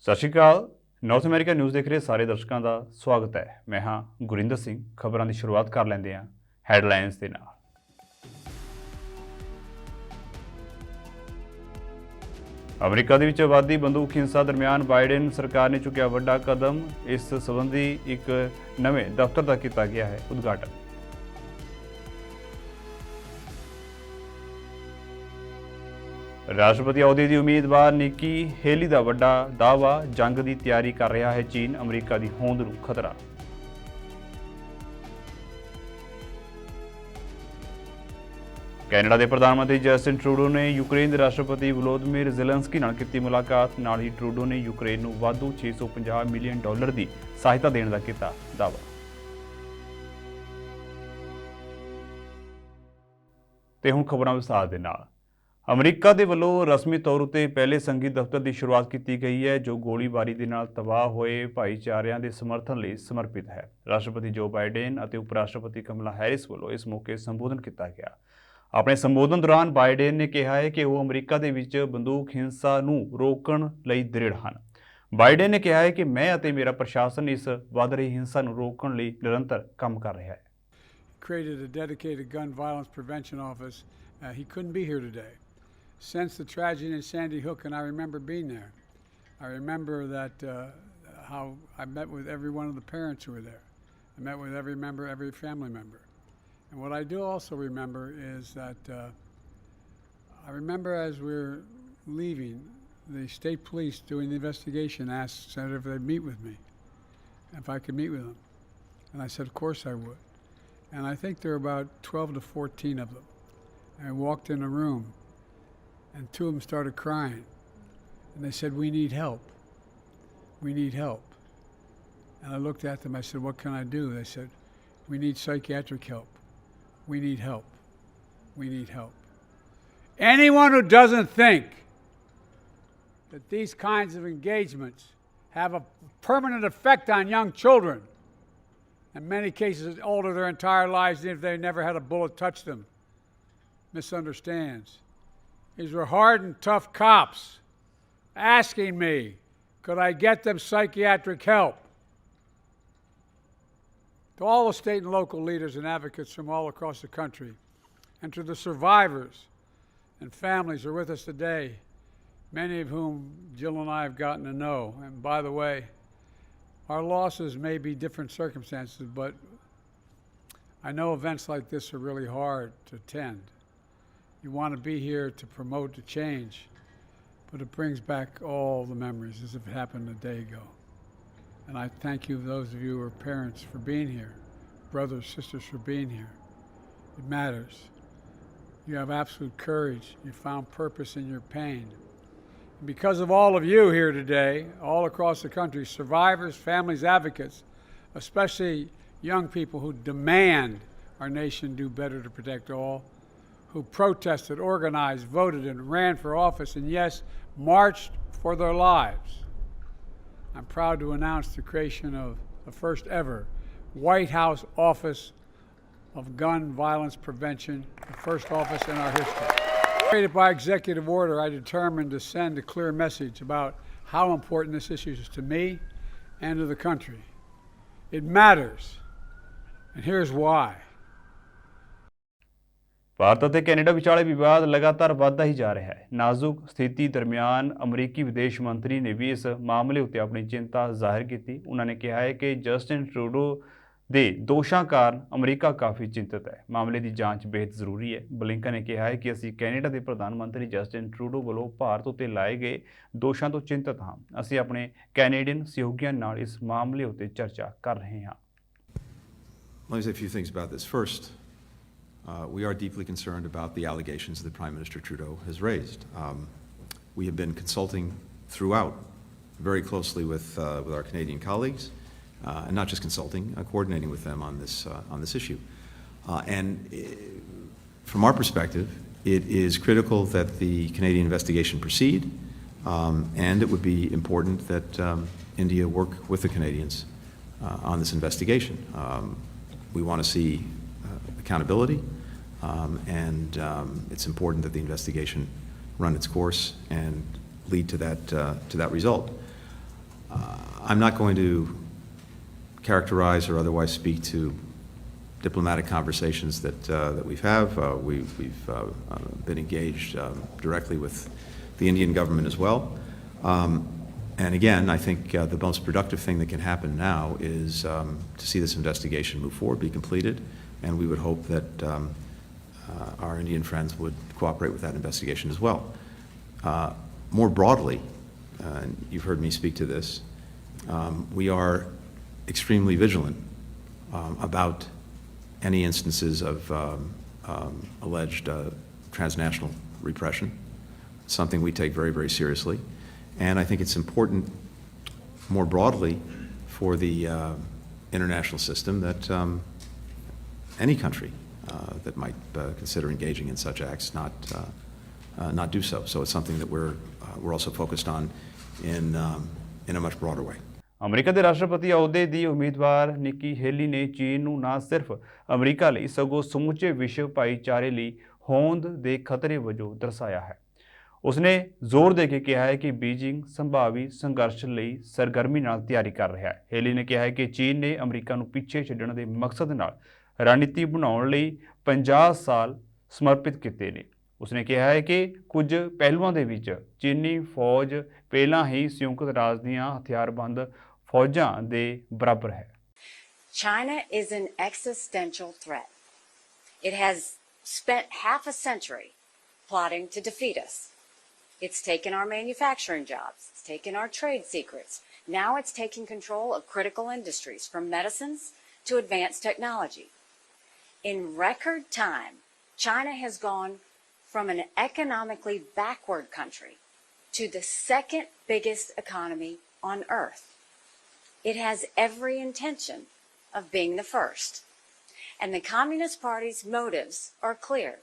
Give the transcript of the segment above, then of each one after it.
ਸਤਿ ਸ਼੍ਰੀ ਅਕਾਲ। North America news ਦੇਖ ਰਹੇ ਸਾਰੇ ਦਰਸ਼ਕਾਂ ਦਾ ਸਵਾਗਤ ਹੈ। ਮੈਂ ਹਾਂ ਗੁਰਿੰਦਰ ਸਿੰਘ। ਖਬਰਾਂ ਦੀ ਸ਼ੁਰੂਆਤ ਕਰ ਲੈਂਦੇ ਹਾਂ ਹੈਡਲਾਈਨਸ ਦੇ ਨਾਲ। ਅਮਰੀਕਾ ਦੇ ਵਿੱਚ ਆਬਾਦੀ ਬੰਦੂਕ ਹਿੰਸਾ ਦਰਮਿਆਨ ਬਾਈਡਨ ਸਰਕਾਰ ਨੇ ਚੁੱਕਿਆ ਵੱਡਾ ਕਦਮ। ਇਸ ਸੰਬੰਧੀ ਇੱਕ ਨਵੇਂ ਦਫ਼ਤਰ ਦਾ ਕੀਤਾ ਗਿਆ ਹੈ ਉਦਘਾਟਨ। ਰਾਸ਼ਟਰਪਤੀ ਅਹੁਦੇ ਦੀ ਉਮੀਦਵਾਰ ਨਿੱਕੀ ਹੇਲੀ ਦਾ ਵੱਡਾ ਦਾਅਵਾ। ਜੰਗ ਦੀ ਤਿਆਰੀ ਕਰ ਰਿਹਾ ਹੈ ਚੀਨ। ਅਮਰੀਕਾ ਦੀ ਹੋਂਦ ਨੂੰ ਖਤਰਾ। ਕੈਨੇਡਾ ਦੇ ਪ੍ਰਧਾਨ ਮੰਤਰੀ ਜਸਟਿਨ ਟਰੂਡੋ ਨੇ ਯੂਕਰੇਨ ਦੇ ਰਾਸ਼ਟਰਪਤੀ ਵਲੋਦੀਮੀਰ ਜ਼ੈਲੈਂਸਕੀ ਨਾਲ ਕੀਤੀ ਮੁਲਾਕਾਤ। ਨਾਲ ਹੀ ਟਰੂਡੋ ਨੇ ਯੂਕਰੇਨ ਨੂੰ ਵਾਧੂ $650 ਮਿਲੀਅਨ ਦੀ ਸਹਾਇਤਾ ਦੇਣ ਦਾ ਕੀਤਾ ਦਾਅਵਾ। ਤੇ ਹੁਣ ਖਬਰਾਂ ਵਿਸਥਾਰ ਦੇ ਨਾਲ। ਅਮਰੀਕਾ ਦੇ ਵੱਲੋਂ ਰਸਮੀ ਤੌਰ ਉੱਤੇ ਪਹਿਲੇ ਸੰਘੀ ਦਫ਼ਤਰ ਦੀ ਸ਼ੁਰੂਆਤ ਕੀਤੀ ਗਈ ਹੈ, ਜੋ ਗੋਲੀਬਾਰੀ ਦੇ ਨਾਲ ਤਬਾਹ ਹੋਏ ਭਾਈਚਾਰਿਆਂ ਦੇ ਸਮਰਥਨ ਲਈ ਸਮਰਪਿਤ ਹੈ। ਰਾਸ਼ਟਰਪਤੀ ਜੋ ਬਾਈਡਨ ਅਤੇ ਉਪ ਰਾਸ਼ਟਰਪਤੀ ਕਮਲਾ ਹੈਰਿਸ ਵੱਲੋਂ ਇਸ ਮੌਕੇ ਸੰਬੋਧਨ ਕੀਤਾ ਗਿਆ। ਆਪਣੇ ਸੰਬੋਧਨ ਦੌਰਾਨ ਬਾਈਡਨ ਨੇ ਕਿਹਾ ਹੈ ਕਿ ਉਹ ਅਮਰੀਕਾ ਦੇ ਵਿੱਚ ਬੰਦੂਕ ਹਿੰਸਾ ਨੂੰ ਰੋਕਣ ਲਈ ਦ੍ਰਿੜ ਹਨ। ਬਾਈਡਨ ਨੇ ਕਿਹਾ ਹੈ ਕਿ ਮੈਂ ਅਤੇ ਮੇਰਾ ਪ੍ਰਸ਼ਾਸਨ ਇਸ ਵੱਧ ਰਹੀ ਹਿੰਸਾ ਨੂੰ ਰੋਕਣ ਲਈ ਨਿਰੰਤਰ ਕੰਮ ਕਰ ਰਿਹਾ ਹੈ। Created a dedicated gun violence prevention office. He couldn't be here today. Since the tragedy in Sandy Hook, and I remember being there. I remember that how I met with every one of the parents who were there. I met with every member, every family member. And what I do also remember is that I remember as we were leaving, the state police doing the investigation asked Senator if they'd meet with me, if I could meet with them. And I said, of course I would. And I think there were about 12 to 14 of them. And I walked in a room, and two of them started crying. And they said, we need help. We need help. And I looked at them, I said, what can I do? They said, we need psychiatric help. We need help. We need help. Anyone who doesn't think that these kinds of engagements have a permanent effect on young children, in many cases alter their entire lives even if they never had a bullet touch them, misunderstands. These were hard and tough cops asking me, could I get them psychiatric help? To all the state and local leaders and advocates from all across the country, and to the survivors and families who are with us today, many of whom Jill and I have gotten to know. And by the way, our losses may be different circumstances, but I know events like this are really hard to attend. You want to be here to promote the change, but it brings back all the memories as if it happened a day ago. And I thank you, those of you who are parents, for being here, brothers, sisters, for being here. It matters. You have absolute courage. You found purpose in your pain. And because of all of you here today, all across the country, survivors, families, advocates, especially young people who demand our nation do better to protect all, who protested, organized, voted, and ran for office, and yes, marched for their lives. I'm proud to announce the creation of the first ever White House Office of Gun Violence Prevention, the first office in our history. Created by executive order, I determined to send a clear message about how important this issue is to me and to the country. It matters, and here's why. Bharat ਅਤੇ Canada ਵਿਚਾਲੇ ਵਿਵਾਦ ਲਗਾਤਾਰ ਵੱਧਦਾ ਹੀ ਜਾ ਰਿਹਾ ਹੈ। ਨਾਜ਼ੁਕ ਸਥਿਤੀ ਦਰਮਿਆਨ ਅਮਰੀਕੀ ਵਿਦੇਸ਼ ਮੰਤਰੀ ਨੇ ਵੀ ਇਸ ਮਾਮਲੇ ਉੱਤੇ ਆਪਣੀ ਚਿੰਤਾ ਜ਼ਾਹਿਰ ਕੀਤੀ। ਉਹਨਾਂ ਨੇ ਕਿਹਾ ਹੈ ਕਿ ਜਸਟਿਨ ਟਰੂਡੋ ਦੇ ਦੋਸ਼ਾਂ ਕਾਰਨ ਅਮਰੀਕਾ ਕਾਫੀ ਚਿੰਤਤ ਹੈ। ਮਾਮਲੇ ਦੀ ਜਾਂਚ ਬੇਹੱਦ ਜ਼ਰੂਰੀ ਹੈ। ਬਲਿੰਕਨ ਨੇ ਕਿਹਾ ਹੈ ਕਿ ਅਸੀਂ ਕੈਨੇਡਾ ਦੇ ਪ੍ਰਧਾਨ ਮੰਤਰੀ ਜਸਟਿਨ ਟਰੂਡੋ ਵੱਲੋਂ ਭਾਰਤ ਉੱਤੇ ਲਾਏ ਗਏ ਦੋਸ਼ਾਂ ਤੋਂ ਚਿੰਤਤ ਹਾਂ। ਅਸੀਂ ਆਪਣੇ ਕੈਨੇਡੀਅਨ ਸਹਿਯੋਗੀਆਂ ਨਾਲ ਇਸ ਮਾਮਲੇ ਉੱਤੇ ਚਰਚਾ ਕਰ ਰਹੇ ਹਾਂ। Let me say a few things about this. First, we are deeply concerned about the allegations that Prime Minister Trudeau has raised. We have been consulting throughout very closely with our Canadian colleagues, and not just consulting, coordinating with them on this issue. And from our perspective, it is critical that the Canadian investigation proceed, and it would be important that India work with the Canadians on this investigation. We want to see accountability, and it's important that the investigation run its course and lead to that result. I'm not going to characterize or otherwise speak to diplomatic conversations that we've been engaged directly with the Indian government as well. And again, I think the most productive thing that can happen now is to see this investigation move forward, be completed, and we would hope that our Indian friends would cooperate with that investigation as well. More broadly, and you've heard me speak to this, we are extremely vigilant about any instances of alleged transnational repression, something we take very, very seriously. And I think it's important more broadly for the international system that any country that might consider engaging in such acts not do so. So it's something that we're also focused on in a much broader way. America ਦੇ ਰਾਸ਼ਟਰਪਤੀ ਅਹੁਦੇ ਦੀ ਉਮੀਦਵਾਰ ਨਿੱਕੀ Haley ਨੇ ਚੀਨ ਨੂੰ ਨਾ ਸਿਰਫ America ਲਈ ਸਗੋਂ ਸਮੁੱਚੇ ਵਿਸ਼ਵ ਭਾਈਚਾਰੇ ਲਈ ਹੋਂਦ ਦੇ ਖਤਰੇ ਵਜੋਂ ਦਰਸਾਇਆ ਹੈ। ਉਸਨੇ ਜ਼ੋਰ ਦੇ ਕੇ ਕਿਹਾ ਹੈ ਕਿ ਬੀਜਿੰਗ ਸੰਭਾਵੀ ਸੰਘਰਸ਼ ਲਈ ਸਰਗਰਮੀ ਨਾਲ ਤਿਆਰੀ ਕਰ ਰਿਹਾ ਹੈ। ਹੇਲੀ ਨੇ ਕਿਹਾ ਹੈ ਕਿ ਚੀਨ ਨੇ ਅਮਰੀਕਾ ਨੂੰ ਪਿੱਛੇ ਛੱਡਣ ਦੇ ਮਕਸਦ ਨਾਲ ਰਣਨੀਤੀ ਬਣਾਉਣ ਲਈ 50 ਸਾਲ ਸਮਰਪਿਤ ਕੀਤੇ ਨੇ। ਉਸਨੇ ਕਿਹਾ ਹੈ ਕਿ ਕੁਝ ਪਹਿਲੂਆਂ ਦੇ ਵਿੱਚ ਚੀਨੀ ਫੌਜ ਪਹਿਲਾਂ ਹੀ ਸੰਯੁਕਤ ਰਾਜ ਦੀਆਂ ਹਥਿਆਰਬੰਦ ਫੌਜਾਂ ਦੇ ਬਰਾਬਰ ਹੈ। China is an existential threat. It has spent half a century plotting to defeat us. It's taken our manufacturing jobs. It's taken our trade secrets. Now it's taking control of critical industries, from medicines to advanced technology. In record time, China has gone from an economically backward country to the second biggest economy on earth. It has every intention of being the first. And the Communist Party's motives are clear.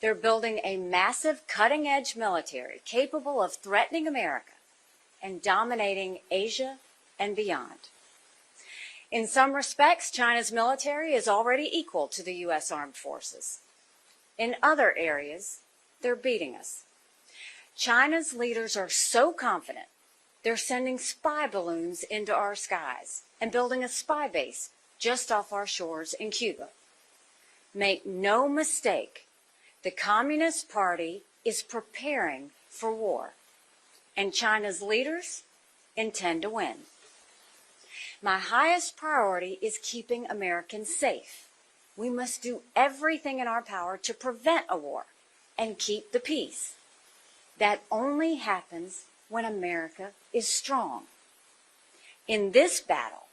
They're building a massive cutting-edge military capable of threatening America and dominating Asia and beyond. In some respects, China's military is already equal to the U.S. armed forces. In other areas, they're beating us. China's leaders are so confident they're sending spy balloons into our skies and building a spy base just off our shores in Cuba. Make no mistake, the Communist Party is preparing for war, and China's leaders intend to win. My highest priority is keeping Americans safe. We must do everything in our power to prevent a war and keep the peace. That only happens when America is strong. In this battle,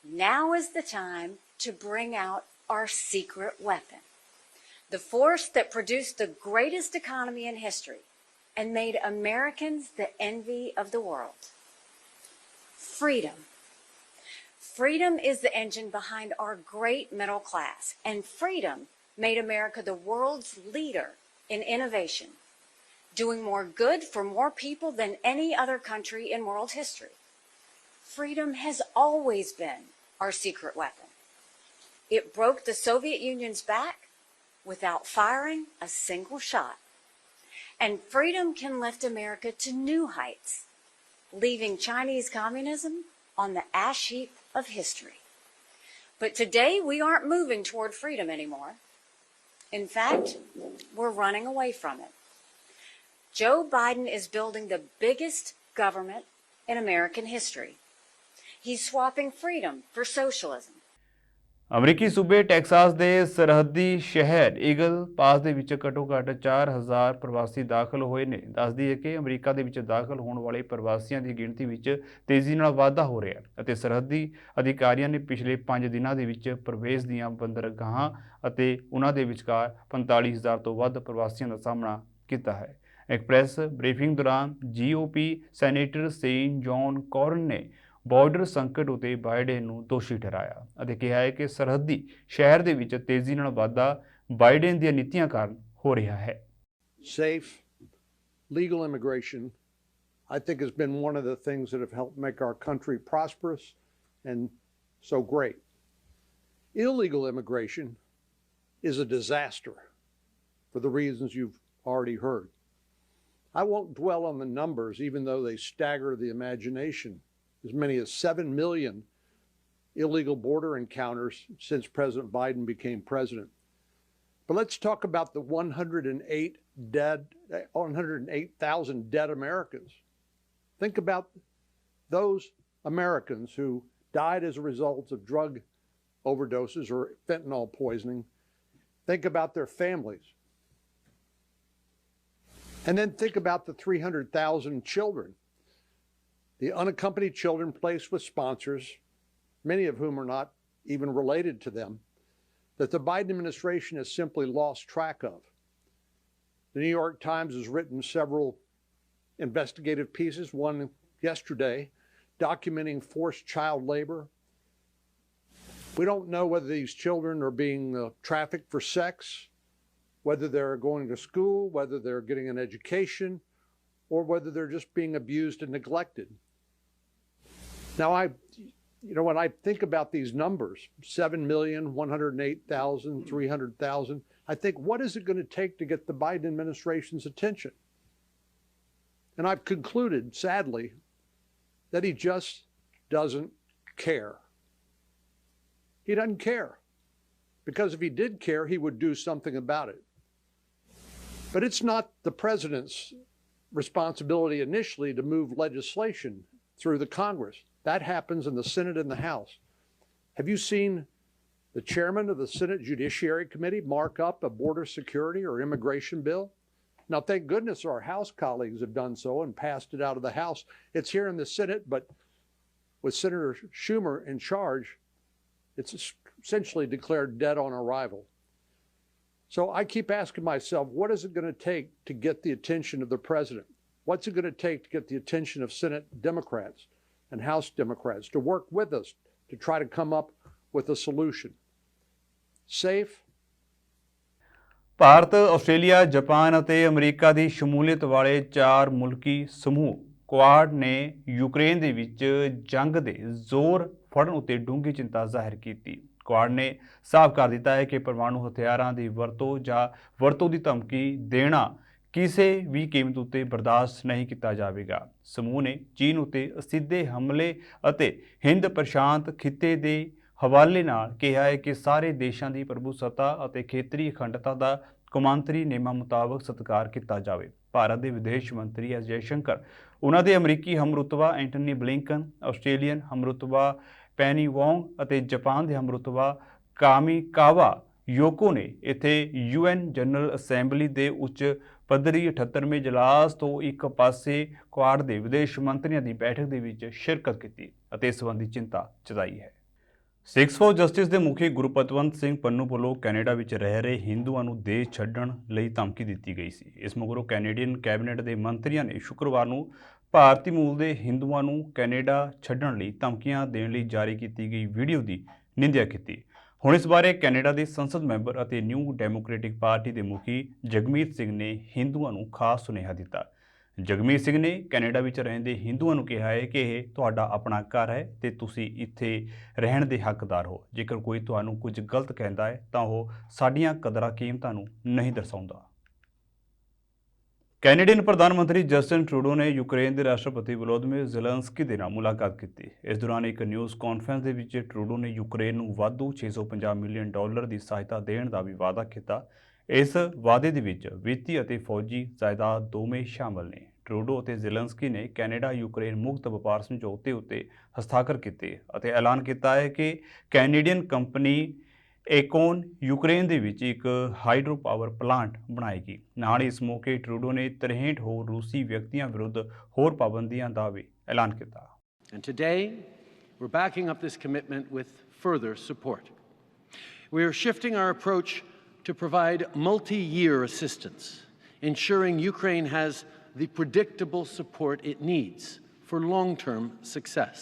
now is the time to bring out our secret weapon, the force that produced the greatest economy in history and made Americans the envy of the world. Freedom. Freedom is the engine behind our great middle class, and freedom made America the world's leader in innovation, doing more good for more people than any other country in world history. Freedom has always been our secret weapon. It broke the Soviet Union's back without firing a single shot. And freedom can lift America to new heights, leaving Chinese communism on the ash heap of history. But today we aren't moving toward freedom anymore. In fact, we're running away from it. Joe Biden is building the biggest government in American history. He's swapping freedom for socialism. ਅਮਰੀਕੀ ਸੂਬੇ Texas ਦੇ ਸਰਹੱਦੀ ਸ਼ਹਿਰ eagle ਪਾਸ ਦੇ ਵਿੱਚ ਘੱਟੋ-ਘੱਟ 4000 ਪ੍ਰਵਾਸੀ ਦਾਖਲ ਹੋਏ ਨੇ। ਦੱਸਦੀ ਹੈ ਕਿ ਅਮਰੀਕਾ ਦੇ ਵਿੱਚ ਦਾਖਲ ਹੋਣ ਵਾਲੇ ਪ੍ਰਵਾਸੀਆਂ ਦੀ ਗਿਣਤੀ ਵਿੱਚ ਤੇਜ਼ੀ ਨਾਲ ਵਾਧਾ ਹੋ ਰਿਹਾ ਹੈ ਅਤੇ ਸਰਹੱਦੀ ਅਧਿਕਾਰੀਆਂ ਨੇ ਪਿਛਲੇ 5 ਦਿਨਾਂ ਦੇ ਵਿੱਚ ਪ੍ਰਵੇਸ਼ ਦੀਆਂ ਬੰਦਰਗਾਹਾਂ ਅਤੇ ਉਹਨਾਂ ਦੇ ਵਿਚਕਾਰ 45000 ਤੋਂ ਵੱਧ ਪ੍ਰਵਾਸੀਆਂ ਦਾ ਸਾਹਮਣਾ ਕੀਤਾ ਹੈ। ਇੱਕ ਪ੍ਰੈਸ ਬਰੀਫਿੰਗ ਦੌਰਾਨ GOP senator Sen John Cornyn ਨੇ ਬਾਰਡਰ ਸੰਕਟ ਉਤੇ ਬਾਈਡਨ ਨੂੰ ਦੋਸ਼ੀ ਠਹਿਰਾਇਆ ਅਤੇ ਕਿਹਾ ਹੈ ਕਿ ਸਰਹੱਦੀ ਸ਼ਹਿਰ ਦੇ ਵਿੱਚ ਤੇਜ਼ੀ ਨਾਲ ਵਾਧਾ ਬਾਈਡਨ ਦੀਆਂ ਨੀਤੀਆਂ ਕਾਰਨ ਹੋ ਰਿਹਾ ਹੈ। Safe, legal immigration, I think, has been one of the things that have helped make our country prosperous and so great. Illegal immigration is a disaster for the reasons you've already heard. I won't dwell on the numbers, even though they stagger the imagination. as many as 7 million illegal border encounters since President Biden became president. But let's talk about the 108,000 dead Americans. Think about those Americans who died as a result of drug overdoses or fentanyl poisoning. Think about their families. And then think about the 300,000 children, the unaccompanied children placed with sponsors, many of whom are not even related to them, that the Biden administration has simply lost track of. The New York Times has written several investigative pieces, one yesterday, documenting forced child labor. We don't know whether these children are being trafficked for sex, whether they're going to school, whether they're getting an education, or whether they're just being abused and neglected. Now, when I think about these numbers, 7 million, 108,000, 300,000, I think, what is it going to take to get the Biden administration's attention? And I've concluded, sadly, that he just doesn't care. He doesn't care. Because if he did care, he would do something about it. But it's not the president's responsibility initially to move legislation through the Congress. That happens in the Senate and the House. Have you seen the chairman of the Senate Judiciary Committee mark up a border security or immigration bill? Now, thank goodness our House colleagues have done so and passed it out of the House. It's here in the Senate, but with Senator Schumer in charge, it's essentially declared dead on arrival. So I keep asking myself, what is it going to take to get the attention of the president? What's it going to take to get the attention of Senate Democrats and House Democrats to work with us to try to come up with a solution? Safe, Bharat, Australia, Japan ਅਤੇ America ਦੀ ਸ਼ਮੂਲੀਅਤ ਵਾਲੇ 4 ਮੁਲਕੀ ਸਮੂਹ Quad ਨੇ Ukraine ਦੇ ਵਿੱਚ ਜੰਗ ਦੇ ਜ਼ੋਰ ਫੜਨ ਉੱਤੇ ਡੂੰਘੀ ਚਿੰਤਾ ਜ਼ਾਹਿਰ ਕੀਤੀ। ਕੁਆਡ ਨੇ ਸਾਫ਼ ਕਰ ਦਿੱਤਾ ਹੈ ਕਿ ਪਰਮਾਣੂ ਹਥਿਆਰਾਂ ਦੀ ਵਰਤੋਂ ਜਾਂ ਵਰਤੋਂ ਦੀ ਧਮਕੀ ਦੇਣਾ ਕਿਸੇ ਵੀ ਕੀਮਤ ਉੱਤੇ ਬਰਦਾਸ਼ਤ ਨਹੀਂ ਕੀਤਾ ਜਾਵੇਗਾ। ਸਮੂਹ ਨੇ ਚੀਨ ਉੱਤੇ ਸਿੱਧੇ ਹਮਲੇ ਅਤੇ ਹਿੰਦ ਪ੍ਰਸ਼ਾਂਤ ਖਿੱਤੇ ਦੇ ਹਵਾਲੇ ਨਾਲ ਕਿਹਾ ਹੈ ਕਿ ਸਾਰੇ ਦੇਸ਼ਾਂ ਦੀ ਪ੍ਰਭੂਸੱਤਾ ਅਤੇ ਖੇਤਰੀ ਅਖੰਡਤਾ ਦਾ ਕੌਮਾਂਤਰੀ ਨਿਯਮਾਂ ਮੁਤਾਬਕ ਸਤਿਕਾਰ ਕੀਤਾ ਜਾਵੇ। ਭਾਰਤ ਦੇ ਵਿਦੇਸ਼ ਮੰਤਰੀ ਐਸ ਜੈਸ਼ੰਕਰ, ਉਹਨਾਂ ਦੇ ਅਮਰੀਕੀ ਹਮਰੁਤਬਾ ਐਂਟਨੀ ਬਲਿੰਕਨ, ਆਸਟ੍ਰੇਲੀਅਨ ਹਮਰੁਤਬਾ ਪੈਨੀ ਵੋਂਗ ਅਤੇ ਜਾਪਾਨ ਦੇ ਹਮਰੁਤਬਾ ਕਾਮੀਕਾਵਾ ਯੋਕੋ ਨੇ ਇੱਥੇ UN ਜਨਰਲ ਅਸੈਂਬਲੀ ਦੇ ਉੱਚ ਪੱਧਰੀ 78ਵੇਂ ਇਜਲਾਸ ਤੋਂ ਇੱਕ ਪਾਸੇ ਕੁਆਡ ਦੇ ਵਿਦੇਸ਼ ਮੰਤਰੀਆਂ ਦੀ ਬੈਠਕ ਦੇ ਵਿੱਚ ਸ਼ਿਰਕਤ ਕੀਤੀ ਅਤੇ ਇਸ ਸੰਬੰਧੀ ਚਿੰਤਾ ਜਤਾਈ ਹੈ। ਸਿੱਖਸ ਫॉर ਜਸਟਿਸ ਦੇ ਮੁਖੀ ਗੁਰਪਤਵੰਤ ਸਿੰਘ ਪੰਨੂ ਵੱਲੋਂ ਕੈਨੇਡਾ ਵਿੱਚ ਰਹਿ ਰਹੇ ਹਿੰਦੂਆਂ ਨੂੰ ਦੇਸ਼ ਛੱਡਣ ਲਈ ਧਮਕੀ ਦਿੱਤੀ ਗਈ ਸੀ। ਇਸ ਮਗਰੋਂ ਕੈਨੇਡੀਅਨ ਕੈਬਨਿਟ ਦੇ ਮੰਤਰੀਆਂ ਨੇ ਸ਼ੁੱਕਰਵਾਰ ਨੂੰ ਭਾਰਤੀ ਮੂਲ ਦੇ ਹਿੰਦੂਆਂ ਨੂੰ ਕੈਨੇਡਾ ਛੱਡਣ ਲਈ ਧਮਕੀਆਂ ਦੇਣ ਲਈ ਜਾਰੀ ਕੀਤੀ ਗਈ ਵੀਡੀਓ ਦੀ ਨਿੰਦਿਆ ਕੀਤੀ। ਹੁਣ ਇਸ ਬਾਰੇ ਕੈਨੇਡਾ ਦੇ ਸੰਸਦ ਮੈਂਬਰ ਅਤੇ ਨਿਊ ਡੈਮੋਕ੍ਰੈਟਿਕ ਪਾਰਟੀ ਦੇ ਮੁਖੀ ਜਗਮੀਤ ਸਿੰਘ ਨੇ ਹਿੰਦੂਆਂ ਨੂੰ ਖਾਸ ਸੁਨੇਹਾ ਦਿੱਤਾ। ਜਗਮੀਤ ਸਿੰਘ ਨੇ ਕੈਨੇਡਾ ਵਿੱਚ ਰਹਿੰਦੇ ਹਿੰਦੂਆਂ ਨੂੰ ਕਿਹਾ ਹੈ ਕਿ ਇਹ ਤੁਹਾਡਾ ਆਪਣਾ ਘਰ ਹੈ ਤੇ ਤੁਸੀਂ ਇੱਥੇ ਰਹਿਣ ਦੇ ਹੱਕਦਾਰ ਹੋ। ਜੇਕਰ ਕੋਈ ਤੁਹਾਨੂੰ ਕੁਝ ਗਲਤ ਕਹਿੰਦਾ ਹੈ ਤਾਂ ਉਹ ਸਾਡੀਆਂ ਕਦਰਾਂ ਕੀਮਤਾਂ ਨੂੰ ਨਹੀਂ ਦਰਸਾਉਂਦਾ। ਕੈਨੇਡੀਅਨ ਪ੍ਰਧਾਨ ਮੰਤਰੀ ਜਸਟਿਨ ਟਰੂਡੋ ਨੇ ਯੂਕਰੇਨ ਦੇ ਰਾਸ਼ਟਰਪਤੀ ਵਲੋਦੀਮੀਰ ਜ਼ੈਲੈਂਸਕੀ ਦੇ ਨਾਲ ਮੁਲਾਕਾਤ ਕੀਤੀ। ਇਸ ਦੌਰਾਨ ਇੱਕ ਨਿਊਜ਼ ਕਾਨਫਰੰਸ ਦੇ ਵਿੱਚ ਟਰੂਡੋ ਨੇ ਯੂਕਰੇਨ ਨੂੰ ਵਾਧੂ $650 ਮਿਲੀਅਨ ਦੀ ਸਹਾਇਤਾ ਦੇਣ ਦਾ ਵੀ ਵਾਅਦਾ ਕੀਤਾ। ਇਸ ਵਾਅਦੇ ਦੇ ਵਿੱਚ ਵਿੱਤੀ ਅਤੇ ਫੌਜੀ ਜਾਇਦਾਦ ਦੋਵੇਂ ਸ਼ਾਮਲ ਨੇ। ਟਰੂਡੋ ਅਤੇ ਜ਼ੈਲੈਂਸਕੀ ਨੇ ਕੈਨੇਡਾ ਯੂਕਰੇਨ ਮੁਕਤ ਵਪਾਰ ਸਮਝੌਤੇ ਉੱਤੇ ਹਸਤਾਖਰ ਕੀਤੇ ਅਤੇ ਐਲਾਨ ਕੀਤਾ ਹੈ ਕਿ ਕੈਨੇਡੀਅਨ ਕੰਪਨੀ ਏਕੋਨ ਯੂਕਰੇਨ ਦੇ ਵਿੱਚ ਇੱਕ ਹਾਈਡਰੋ ਪਾਵਰ ਪਲਾਂਟ ਬਣਾਏਗੀ। ਨਾਲ ਇਸ ਮੌਕੇ ਟਰੂਡੋ ਨੇ 63 ਹੋਰ ਰੂਸੀ ਵਿਅਕਤੀਆਂ ਵਿਰੁੱਧ ਹੋਰ ਪਾਬੰਦੀਆਂ ਦਾ ਵੀ ਐਲਾਨ ਕੀਤਾ। And today, we're backing up this commitment with further support. We are shifting our approach to provide multi-year assistance, ensuring Ukraine has the predictable support it needs for long-term success.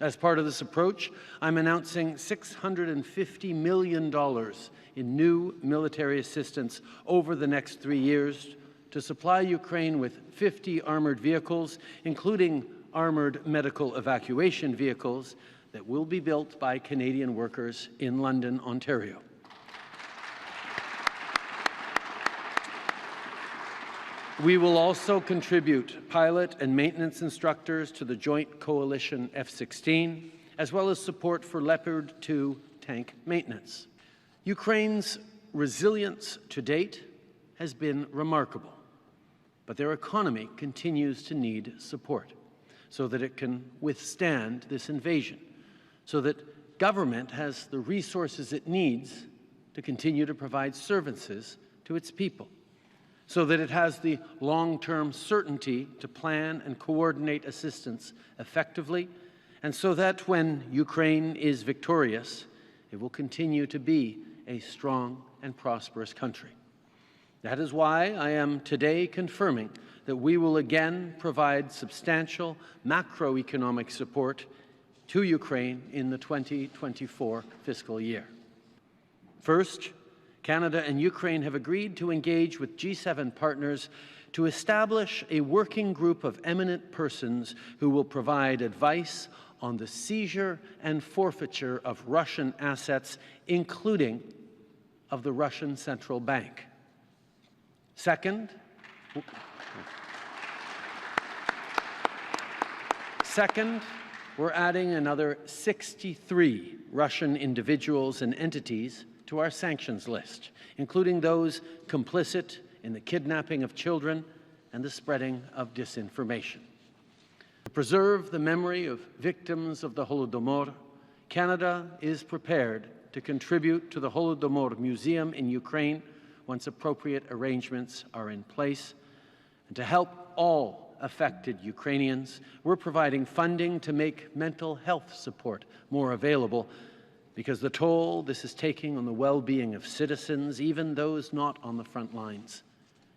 As part of this approach, I'm announcing $650 million in new military assistance over the next 3 years to supply Ukraine with 50 armored vehicles, including armored medical evacuation vehicles that will be built by Canadian workers in London, Ontario. We will also contribute pilot and maintenance instructors to the Joint Coalition F-16, as well as support for Leopard 2 tank maintenance. Ukraine's resilience to date has been remarkable, but their economy continues to need support so that it can withstand this invasion, so that government has the resources it needs to continue to provide services to its people, so that it has the long-term certainty to plan and coordinate assistance effectively, and so that when Ukraine is victorious, it will continue to be a strong and prosperous country. That is why I am today confirming that we will again provide substantial macroeconomic support to Ukraine in the 2024 fiscal year. First, Canada and Ukraine have agreed to engage with G7 partners to establish a working group of eminent persons who will provide advice on the seizure and forfeiture of Russian assets, including of the Russian Central Bank. Second, we're adding another 63 Russian individuals and entities to our sanctions list, including those complicit in the kidnapping of children and the spreading of disinformation. To preserve the memory of victims of the Holodomor, Canada is prepared to contribute to the Holodomor Museum in Ukraine once appropriate arrangements are in place. And to help all affected Ukrainians, we're providing funding to make mental health support more available, because the toll this is taking on the well-being of citizens, even those not on the front lines,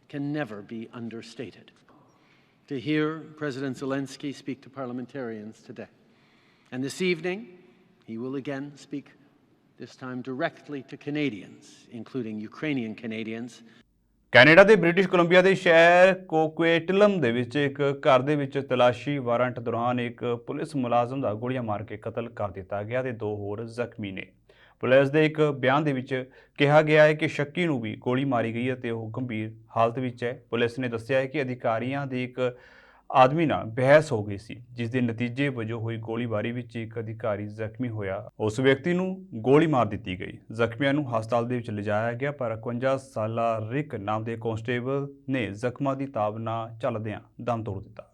can never be understated. To hear President Zelensky speak to parliamentarians today. And this evening, he will again speak, this time directly to Canadians, including Ukrainian Canadians. Canada ਦੇ British Columbia ਦੇ ਸ਼ਹਿਰ ਕੋਕੁਏਟਲਮ ਦੇ ਵਿੱਚ ਇੱਕ ਘਰ ਦੇ ਵਿੱਚ ਤਲਾਸ਼ੀ ਵਾਰੰਟ ਦੌਰਾਨ ਇੱਕ ਪੁਲਿਸ ਮੁਲਾਜ਼ਮ ਦਾ ਗੋਲੀਆਂ ਮਾਰ ਕੇ ਕਤਲ ਕਰ ਦਿੱਤਾ ਗਿਆ ਤੇ 2 ਹੋਰ ਜ਼ਖਮੀ ਨੇ। ਪੁਲਿਸ ਦੇ ਇੱਕ ਬਿਆਨ ਦੇ ਵਿੱਚ ਕਿਹਾ ਗਿਆ ਹੈ ਕਿ ਸ਼ੱਕੀ ਨੂੰ ਵੀ ਗੋਲੀ ਮਾਰੀ ਗਈ ਹੈ ਤੇ ਉਹ ਗੰਭੀਰ ਹਾਲਤ ਵਿੱਚ ਹੈ। ਪੁਲਿਸ ਨੇ ਦੱਸਿਆ ਹੈ ਕਿ ਅਧਿਕਾਰੀਆਂ ਦੇ ਇੱਕ ਆਦਮੀ ਨਾਲ ਬਹਿਸ ਹੋ ਗਈ ਸੀ, ਜਿਸ ਦੇ ਨਤੀਜੇ ਵਜੋਂ ਹੋਈ ਗੋਲੀਬਾਰੀ ਵਿੱਚ ਇੱਕ ਅਧਿਕਾਰੀ ਜ਼ਖਮੀ ਹੋਇਆ। ਉਸ ਵਿਅਕਤੀ ਨੂੰ ਗੋਲੀ ਮਾਰ ਦਿੱਤੀ ਗਈ। ਜ਼ਖਮੀਆਂ ਨੂੰ ਹਸਪਤਾਲ ਦੇ ਵਿੱਚ ਲਿਜਾਇਆ ਗਿਆ, ਪਰ 51 ਸਾਲਾ ਰਿਕ ਨਾਮ ਦੇ ਕਾਂਸਟੇਬਲ ਨੇ ਜ਼ਖਮਾਂ ਦੀ ਤਾਬ ਨਾਲ ਚੱਲਦਿਆਂ ਦਮ ਤੋੜ ਦਿੱਤਾ।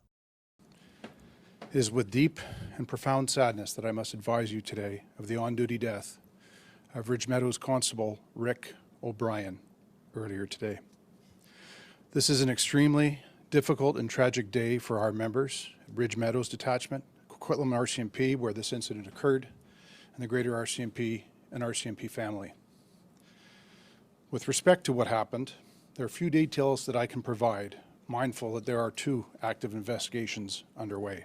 It is with deep and profound sadness that I must advise you today of the on-duty death of Ridge Meadows Constable Rick O'Brien earlier today. This is an extremely difficult and tragic day for our members at Ridge Meadows Detachment, Coquitlam RCMP, where this incident occurred, and the greater RCMP and RCMP family. With respect to what happened, there are few details that I can provide, mindful that there are 2 active investigations underway.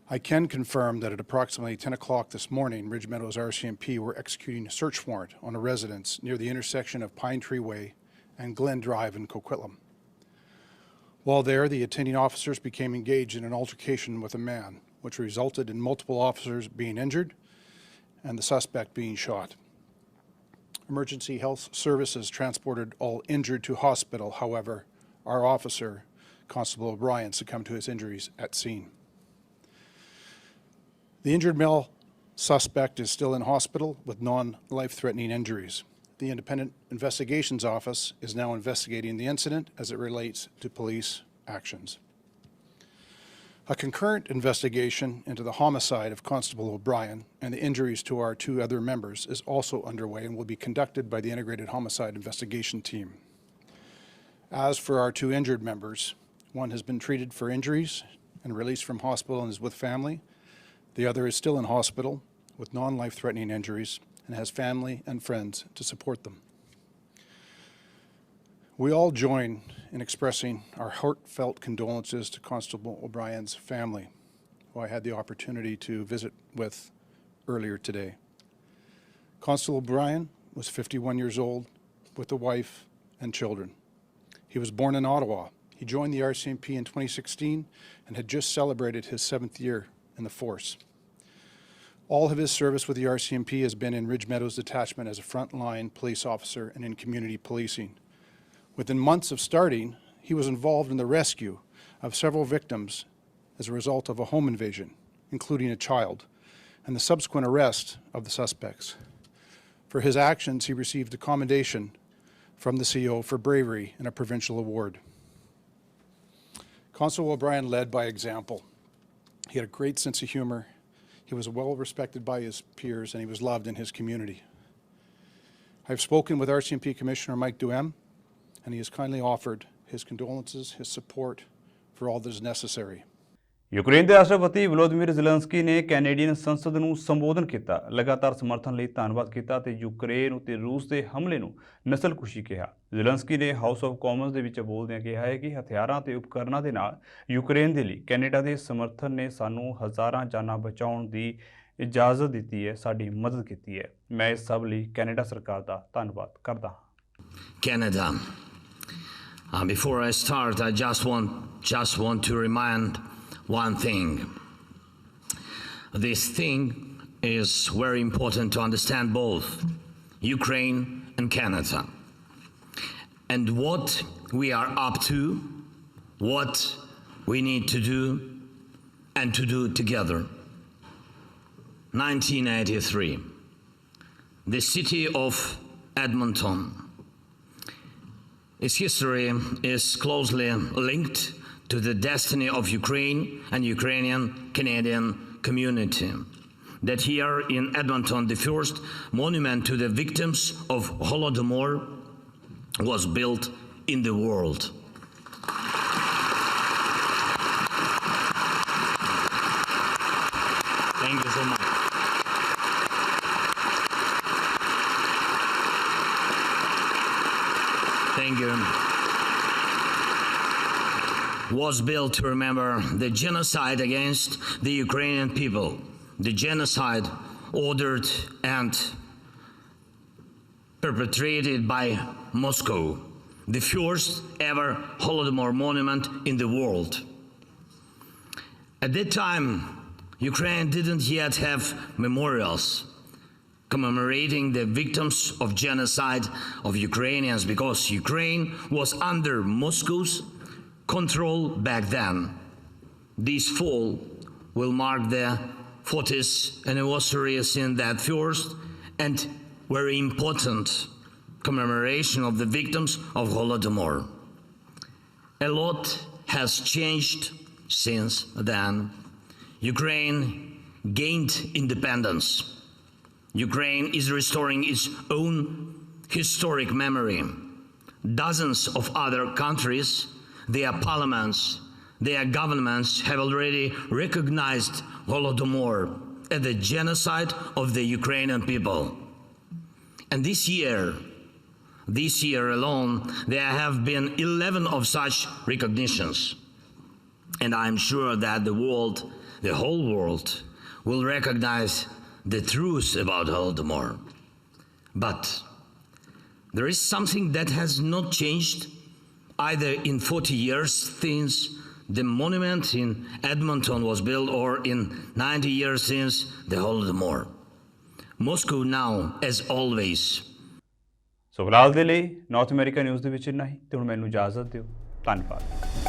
I can confirm that at approximately 10 o'clock this morning, Ridge Meadows RCMP were executing a search warrant on a residence near the intersection of Pine Tree Way and Glen Drive in Coquitlam. While there, the attending officers became engaged in an altercation with a man, which resulted in multiple officers being injured and the suspect being shot. Emergency Health Services transported all injured to hospital. However, our officer, Constable O'Brien, succumbed to his injuries at scene. The injured male suspect is still in hospital with non-life-threatening injuries. The Independent Investigations Office is now investigating the incident as it relates to police actions. A concurrent investigation into the homicide of Constable O'Brien and the injuries to our 2 other members is also underway and will be conducted by the Integrated Homicide Investigation Team. As for our 2 injured members, one has been treated for injuries and released from hospital and is with family. The other is still in hospital with non-life-threatening injuries and has family and friends to support them. We all join in expressing our heartfelt condolences to Constable O'Brien's family, who I had the opportunity to visit with earlier today. Constable O'Brien was 51 years old with a wife and children. He was born in Ottawa. He joined the RCMP in 2016 and had just celebrated his 7th year in the force. All of his service with the RCMP has been in Ridge Meadows Detachment as a frontline police officer and in community policing. Within months of starting, he was involved in the rescue of several victims as a result of a home invasion, including a child, and the subsequent arrest of the suspects. For his actions, he received a commendation from the CO for bravery and a provincial award. Constable O'Brien led by example. He had a great sense of humor. He was well respected by his peers, and he was loved in his community. I've spoken with RCMP Commissioner Mike Duhem, and he has kindly offered his condolences, his support for all that is necessary. Ukraine ਦੇ ਰਾਸ਼ਟਰਪਤੀ ਵਲੋਦੀਮੀਰ Zelensky ਨੇ Canadian ਸੰਸਦ ਨੂੰ ਸੰਬੋਧਨ ਕੀਤਾ, ਲਗਾਤਾਰ ਸਮਰਥਨ ਲਈ ਧੰਨਵਾਦ ਕੀਤਾ ਤੇ ਯੂਕਰੇਨ ਉਤੇ ਰੂਸ ਦੇ ਹਮਲੇ ਨੂੰ ਨਸਲਕੁਸ਼ੀ ਕਿਹਾ। ਜ਼ੈਲੈਂਸਕੀ ਨੇ ਹਾਊਸ ਆਫ ਕਾਮਨਸ ਦੇ ਵਿੱਚ ਬੋਲਦਿਆਂ ਕਿਹਾ ਹੈ ਕਿ ਹਥਿਆਰਾਂ ਤੇ ਉਪਕਰਨਾਂ ਦੇ ਨਾਲ ਯੂਕਰੇਨ ਦੇ ਲਈ ਕੈਨੇਡਾ ਦੇ ਸਮਰਥਨ ਨੇ ਸਾਨੂੰ ਹਜ਼ਾਰਾਂ ਜਾਨਾਂ ਬਚਾਉਣ ਦੀ ਇਜਾਜ਼ਤ ਦਿੱਤੀ ਹੈ, ਸਾਡੀ ਮਦਦ ਕੀਤੀ ਹੈ। ਮੈਂ ਇਸ ਸਭ ਲਈ ਕੈਨੇਡਾ ਸਰਕਾਰ ਦਾ ਧੰਨਵਾਦ ਕਰਦਾ ਹਾਂ। Canada. Before I start, I just want to remind one thing. This thing is very important to understand both Ukraine and Canada, and what we are up to, what we need to do, and to do together. 1983, the city of Edmonton. Its history is closely linked to the destiny of Ukraine and Ukrainian Canadian community. That here in Edmonton, the first monument to the victims of Holodomor was built in the world. Thank you so much. Thank you. Was built to remember the genocide against the Ukrainian people, the genocide ordered and perpetrated by Moscow, the first ever Holodomor monument in the world. At that time, Ukraine didn't yet have memorials commemorating the victims of genocide of Ukrainians because Ukraine was under Moscow's control back then. This fall will mark the 40th anniversary in that first and very important commemoration of the victims of Holodomor. A lot has changed since then. Ukraine gained independence. Ukraine is restoring its own historic memory. Dozens of other countries, their parliaments, their governments have already recognized Holodomor as the genocide of the Ukrainian people. And this year alone, there have been 11 of such recognitions. And I'm sure that the whole world, will recognize the truth about Holodomor. But there is something that has not changed either in 40 years since the monument in Edmonton was built or in 90 years since the Holodomor. Moscow now, as always. ਸੋ ਫਿਲਹਾਲ ਦੇ ਲਈ north America news ਦੇ ਵਿੱਚ ਇੰਨਾ ਹੀ ਤੇ ਹੁਣ ਮੈਨੂੰ ਇਜਾਜ਼ਤ ਦਿਓ। ਧੰਨਵਾਦ।